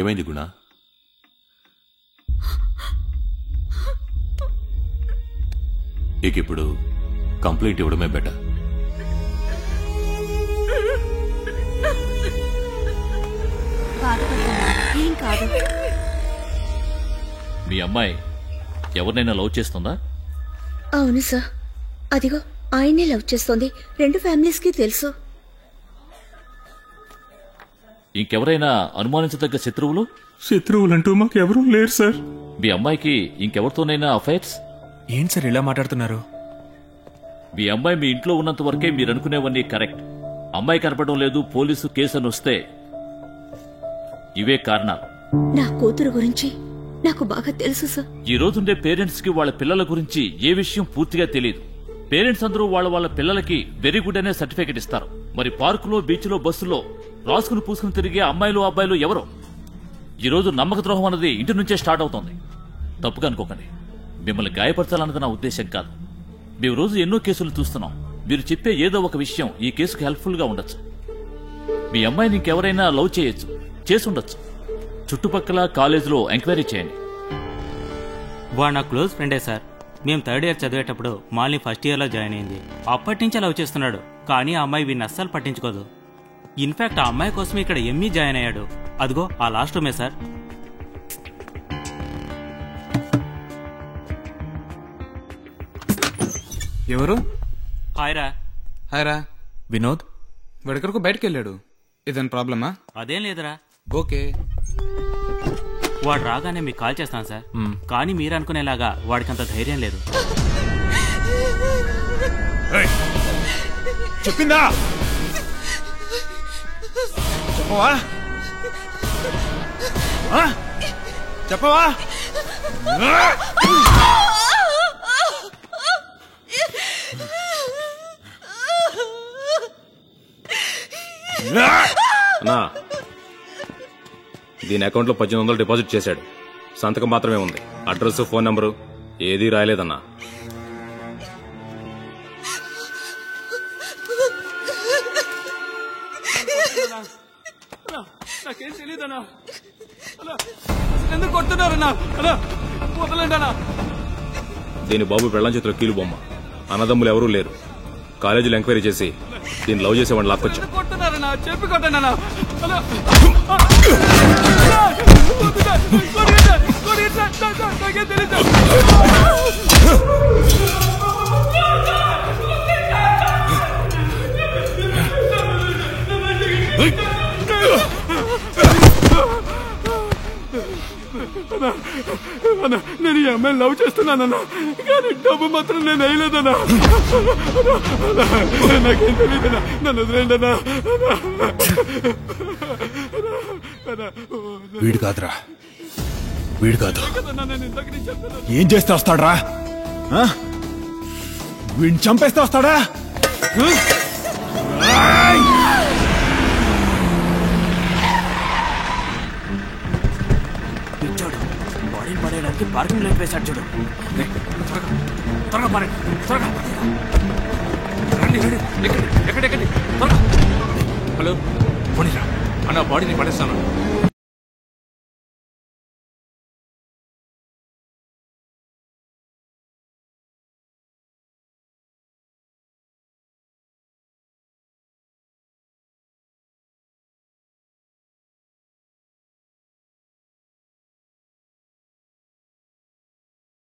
ఏమైంది గుణ? ఇక ఇప్పుడు కంప్లైంట్ ఇవ్వడమే బెటర్. ఏం కాదు. మీ అమ్మాయి ఎవరినైనా లవ్ చేస్తుందా? అవును సార్, అదిగో ఆయన్నే లవ్ చేస్తోంది. 2 ఫ్యామిలీస్ కి తెలుసు. ఇంకెవరైనా అనుమానించదగ్గ శత్రువులు? శత్రువులంటూ మాకెవరూ లేరు సార్. మీ అమ్మాయికి ఇంకెవరితోనైనా అఫైర్స్? ఏం సార్ ఇలా మాట్లాడుతున్నారు? మీ అమ్మాయి మీ ఇంట్లో ఉన్నంత వరకే మీరు అనుకునేవన్నీ కరెక్ట్. అమ్మాయి కనపడడం లేదు, పోలీసు కేసు అని వస్తే ఇవే కారణాలు. నా కూతురు గురించి నాకు బాగా తెలుసు సార్. ఈ రోజుండే పేరెంట్స్ కి వాళ్ళ పిల్లల గురించి ఏ విషయం పూర్తిగా తెలియదు. పేరెంట్స్ అందరూ వాళ్ళ పిల్లలకి వెరీ గుడ్ అనే సర్టిఫికెట్ ఇస్తారు. మరి పార్కులో, బీచ్లో, బస్సులో రాసుకుని పూసుకుని తిరిగే అమ్మాయిలు అబ్బాయిలు ఎవరో? ఈ రోజు నమ్మక ద్రోహం అన్నది ఇంటి నుంచే స్టార్ట్ అవుతోంది. తప్పుగా అనుకోకండి, మిమ్మల్ని గాయపరచాలన్నది నా ఉద్దేశం కాదు. మేము రోజు ఎన్నో కేసులు చూస్తున్నాం. మీరు చెప్పే ఏదో ఒక విషయం ఈ కేసుకు హెల్ప్ఫుల్ గా ఉండొచ్చు. మీ అమ్మాయిని ఇంకెవరైనా లవ్ చేయొచ్చు, చేసుండొచ్చు. చుట్టుపక్కల కాలేజీలో ఎంక్వైరీ చేయండి. వాడు నా క్లోజ్ ఫ్రెండే సార్. మేము 3rd ఇయర్ చదివేటప్పుడు మాల్ని ఫస్ట్ ఇయర్లో జాయిన్ అయింది. అప్పటి నుంచే లవ్ చేస్తున్నాడు. కానీ ఆ అమ్మాయి వీడిని అస్సలు పట్టించుకోదు. ఇన్ఫాక్ట్ ఆ అమ్మాయి కోసం ఇక్కడ ఎంఈ జాయిన్ అయ్యాడు. అదిగో ఆ లాస్ట్ రూమే సార్. ఎవరు? హాయ్రా. హాయ్రా. వినోద్ వెడకరకు బయటకు వెళ్ళాడు. ఇదేం ప్రాబ్లమా? అదేం లేదురా. ఓకే. వాడు రాగానే మీకు కాల్ చేస్తాను సార్. కానీ మీరు అనుకునేలాగా వాడికంత ధైర్యం లేదు. చెప్పిందా? చెప్పవా? చెప్పవా? అన్నా, దీని అకౌంట్లో 1800 డిపాజిట్ చేశాడు. సంతకం మాత్రమే ఉంది. అడ్రస్, ఫోన్ నంబరు ఏదీ రాయలేదన్నా. నాకేం తెలియదన్నా. ఎందుకు కొడుతున్నారన్నా? వదలండి అన్నా. దీని బాబు పెళ్ళం చేతిలో కీలు బొమ్మ. అన్నదమ్ములు ఎవరూ లేరు. కాలేజీలో ఎంక్వైరీ చేసి దీన్ని లవ్ చేసేవాడిని లాక్కొచ్చా. కొడుతున్నారన్నా, చెప్పి కొట్టండి అన్నా. నాకేం తెలియదు. అన్నా, నేను ఈ అమ్మాయిని లవ్ చేస్తున్నానన్నా. కానీ డబ్బు మాత్రం నేను వేయలేదన్నా. నాకేం తెలియదన్నా. నన్ను వదిలేండి అన్నా. వీడు కాదురా, వీడు కాదు. ఏం చేస్తే వస్తాడ్రా? వీడిని చంపేస్తే వస్తాడా? బాడీని పడేయడానికి పార్కింగ్ లైట్ వేశాడు చూడు. త్వరగా పడండి, త్వరగా ఎక్కడి త్వరగా. హలో, పోనీరా అన్న, బాడీని పడేస్తాను.